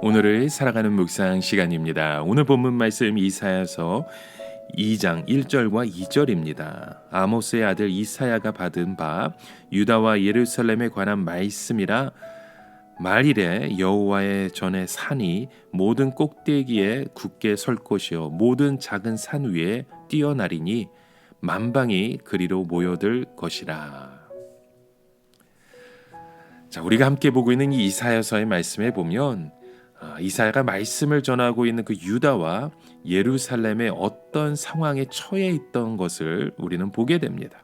오늘을 살아가는 묵상 시간입니다. 오늘 본문 말씀 이사야서 2장 1절과 2절입니다. 아모스의 아들 이사야가 받은 바 유다와 예루살렘에 관한 말씀이라. 말일에 여호와의 전에 산이 모든 꼭대기에 굳게 설 것이요 모든 작은 산 위에 뛰어나리니 만방이 그리로 모여들 것이라. 자, 우리가 함께 보고 있는 이 이사야서의 말씀에 보면 이사야가 말씀을 전하고 있는 그 유다와 예루살렘의 어떤 상황에 처해 있던 것을 우리는 보게 됩니다.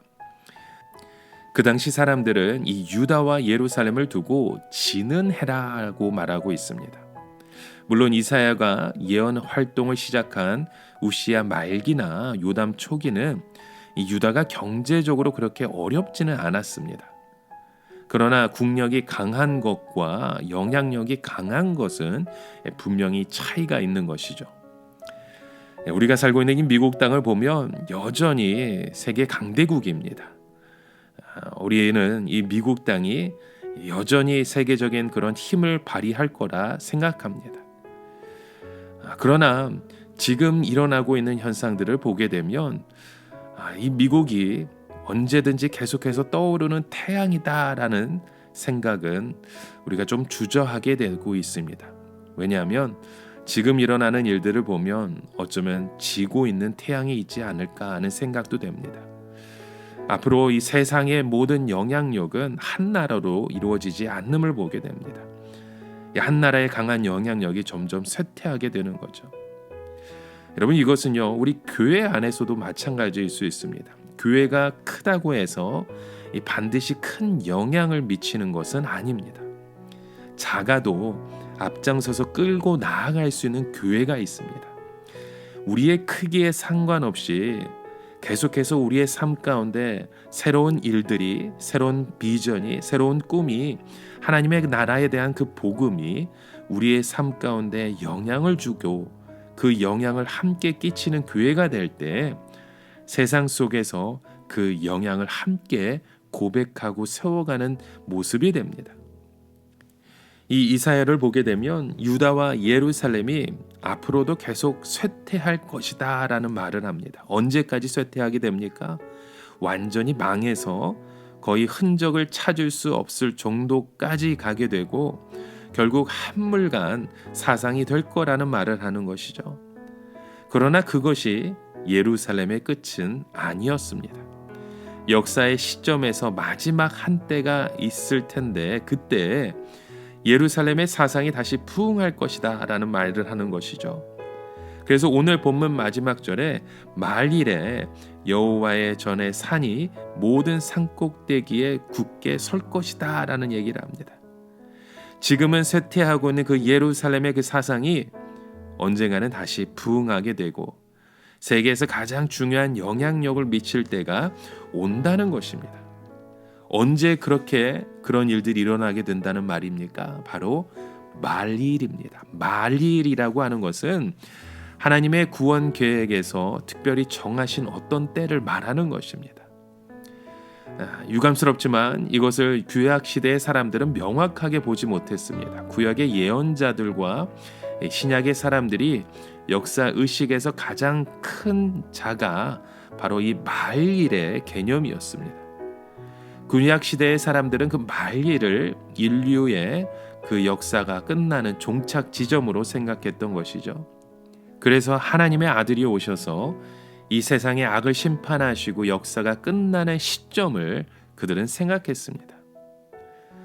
그 당시 사람들은 이 유다와 예루살렘을 두고 지는 해라고 말하고 있습니다. 물론 이사야가 예언 활동을 시작한 우시야 말기나 요담 초기는 이 유다가 경제적으로 그렇게 어렵지는 않았습니다. 그러나 국력이 강한 것과 영향력이 강한 것은 분명히 차이가 있는 것이죠. 우리가 살고 있는 이 미국 땅을 보면 여전히 세계 강대국입니다. 우리는 이 미국 땅이 여전히 세계적인 그런 힘을 발휘할 거라 생각합니다. 그러나 지금 일어나고 있는 현상들을 보게 되면 이 미국이 언제든지 계속해서 떠오르는 태양이다라는 생각은 우리가 좀 주저하게 되고 있습니다. 왜냐하면 지금 일어나는 일들을 보면 어쩌면 지고 있는 태양이 있지 않을까 하는 생각도 됩니다. 앞으로 이 세상의 모든 영향력은 한 나라로 이루어지지 않음을 보게 됩니다. 한 나라의 강한 영향력이 점점 쇠퇴하게 되는 거죠. 여러분, 이것은요 우리 교회 안에서도 마찬가지일 수 있습니다. 교회가 크다고 해서 반드시 큰 영향을 미치는 것은 아닙니다. 작아도 앞장서서 끌고 나아갈 수 있는 교회가 있습니다. 우리의 크기에 상관없이 계속해서 우리의 삶 가운데 새로운 일들이, 새로운 비전이, 새로운 꿈이, 하나님의 나라에 대한 그 복음이 우리의 삶 가운데 영향을 주고 그 영향을 함께 끼치는 교회가 될 때 세상 속에서 그 영향을 함께 고백하고 세워가는 모습이 됩니다. 이 이사야를 보게 되면 유다와 예루살렘이 앞으로도 계속 쇠퇴할 것이다 라는 말을 합니다. 언제까지 쇠퇴하게 됩니까? 완전히 망해서 거의 흔적을 찾을 수 없을 정도까지 가게 되고 결국 한물간 사상이 될 거라는 말을 하는 것이죠. 그러나 그것이 예루살렘의 끝은 아니었습니다. 역사의 시점에서 마지막 한때가 있을 텐데 그때 예루살렘의 사상이 다시 부흥할 것이다 라는 말을 하는 것이죠. 그래서 오늘 본문 마지막 절에 말일에 여호와의 전에 산이 모든 산꼭대기에 굳게 설 것이다 라는 얘기를 합니다. 지금은 쇠퇴하고 있는 그 예루살렘의 그 사상이 언젠가는 다시 부흥하게 되고 세계에서 가장 중요한 영향력을 미칠 때가 온다는 것입니다. 언제 그런 일들이 일어나게 된다는 말입니까? 바로 말일입니다. 말일이라고 하는 것은 하나님의 구원 계획에서 특별히 정하신 어떤 때를 말하는 것입니다. 유감스럽지만 이것을 구약 시대의 사람들은 명확하게 보지 못했습니다. 구약의 예언자들과 신약의 사람들이 역사 의식에서 가장 큰 자가 바로 이 말일의 개념이었습니다. 구약 시대의 사람들은 그 말일을 인류의 그 역사가 끝나는 종착 지점으로 생각했던 것이죠. 그래서 하나님의 아들이 오셔서 이 세상의 악을 심판하시고 역사가 끝나는 시점을 그들은 생각했습니다.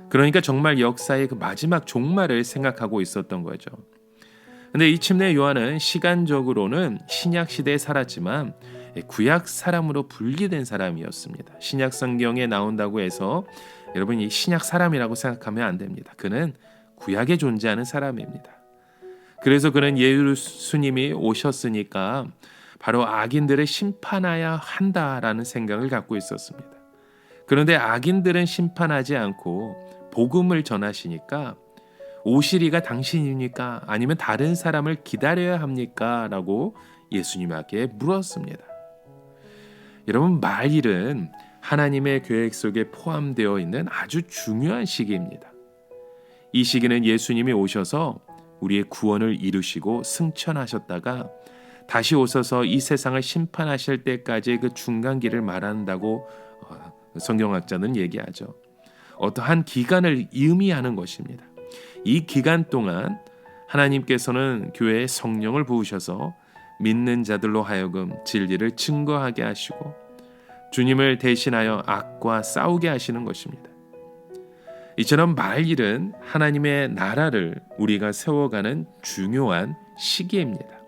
그러니까 정말 역사의 그 마지막 종말을 생각하고 있었던 거죠. 근데 이 침례 요한은 시간적으로는 신약 시대에 살았지만 구약 사람으로 분리된 사람이었습니다. 신약 성경에 나온다고 해서 여러분 이 신약 사람이라고 생각하면 안 됩니다. 그는 구약에 존재하는 사람입니다. 그래서 그는 예수님이 오셨으니까 바로 악인들을 심판해야 한다라는 생각을 갖고 있었습니다. 그런데 악인들은 심판하지 않고 복음을 전하시니까 오시리가 당신입니까? 아니면 다른 사람을 기다려야 합니까? 라고 예수님에게 물었습니다. 여러분, 말일은 하나님의 계획 속에 포함되어 있는 아주 중요한 시기입니다. 이 시기는 예수님이 오셔서 우리의 구원을 이루시고 승천하셨다가 다시 오셔서 이 세상을 심판하실 때까지의 그 중간기를 말한다고 성경학자는 얘기하죠. 어떠한 기간을 의미하는 것입니다. 이 기간 동안 하나님께서는 교회에 성령을 부으셔서 믿는 자들로 하여금 진리를 증거하게 하시고 주님을 대신하여 악과 싸우게 하시는 것입니다. 이처럼 말일은 하나님의 나라를 우리가 세워가는 중요한 시기입니다.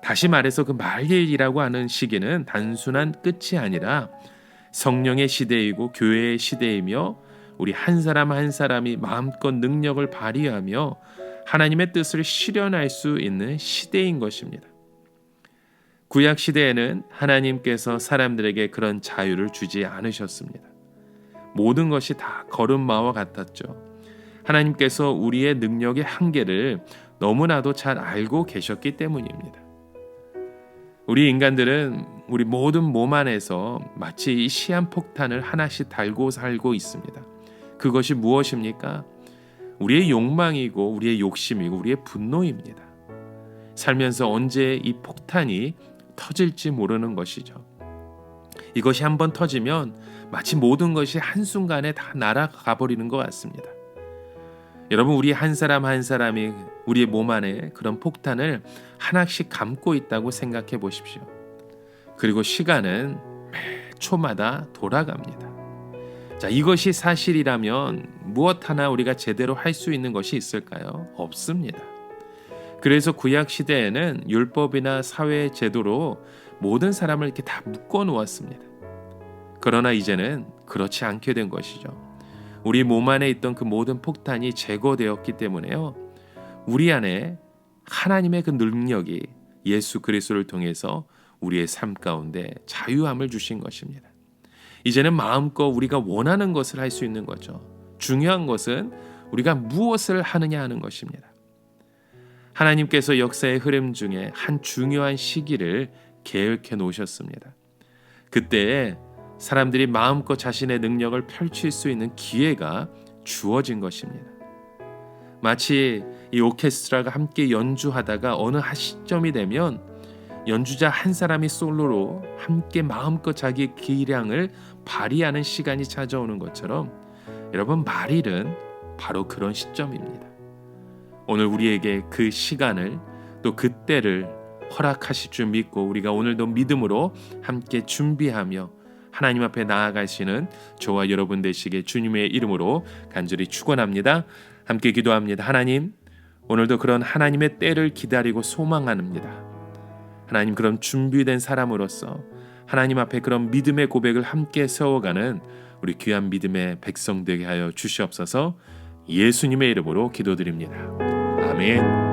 다시 말해서 그 말일이라고 하는 시기는 단순한 끝이 아니라 성령의 시대이고 교회의 시대이며 우리 한 사람 한 사람이 마음껏 능력을 발휘하며 하나님의 뜻을 실현할 수 있는 시대인 것입니다. 구약 시대에는 하나님께서 사람들에게 그런 자유를 주지 않으셨습니다. 모든 것이 다 걸음마와 같았죠. 하나님께서 우리의 능력의 한계를 너무나도 잘 알고 계셨기 때문입니다. 우리 인간들은 우리 모든 몸 안에서 마치 이 시한폭탄을 하나씩 달고 살고 있습니다. 그것이 무엇입니까? 우리의 욕망이고 우리의 욕심이고 우리의 분노입니다. 살면서 언제 이 폭탄이 터질지 모르는 것이죠. 이것이 한번 터지면 마치 모든 것이 한순간에 다 날아가 버리는 것 같습니다. 여러분, 우리 한 사람 한 사람이 우리의 몸 안에 그런 폭탄을 하나씩 감고 있다고 생각해 보십시오. 그리고 시간은 매 초마다 돌아갑니다. 자, 이것이 사실이라면 무엇 하나 우리가 제대로 할 수 있는 것이 있을까요? 없습니다. 그래서 구약 시대에는 율법이나 사회 제도로 모든 사람을 이렇게 다 묶어 놓았습니다. 그러나 이제는 그렇지 않게 된 것이죠. 우리 몸 안에 있던 그 모든 폭탄이 제거되었기 때문에요. 우리 안에 하나님의 그 능력이 예수 그리스도를 통해서 우리의 삶 가운데 자유함을 주신 것입니다. 이제는 마음껏 우리가 원하는 것을 할 수 있는 거죠. 중요한 것은 우리가 무엇을 하느냐 하는 것입니다. 하나님께서 역사의 흐름 중에 한 중요한 시기를 계획해 놓으셨습니다. 그때에 사람들이 마음껏 자신의 능력을 펼칠 수 있는 기회가 주어진 것입니다. 마치 이 오케스트라가 함께 연주하다가 어느 시점이 되면 연주자 한 사람이 솔로로 함께 마음껏 자기의 기량을 발휘하는 시간이 찾아오는 것처럼 여러분, 말일은 바로 그런 시점입니다. 오늘 우리에게 그 시간을 또 그때를 허락하실 줄 믿고 우리가 오늘도 믿음으로 함께 준비하며 하나님 앞에 나아가시는 저와 여러분 되시게 주님의 이름으로 간절히 축원합니다. 함께 기도합니다. 하나님, 오늘도 그런 하나님의 때를 기다리고 소망합니다. 하나님, 그런 준비된 사람으로서 하나님 앞에 그런 믿음의 고백을 함께 세워가는 우리 귀한 믿음의 백성 되게 하여 주시옵소서. 예수님의 이름으로 기도드립니다. 아멘.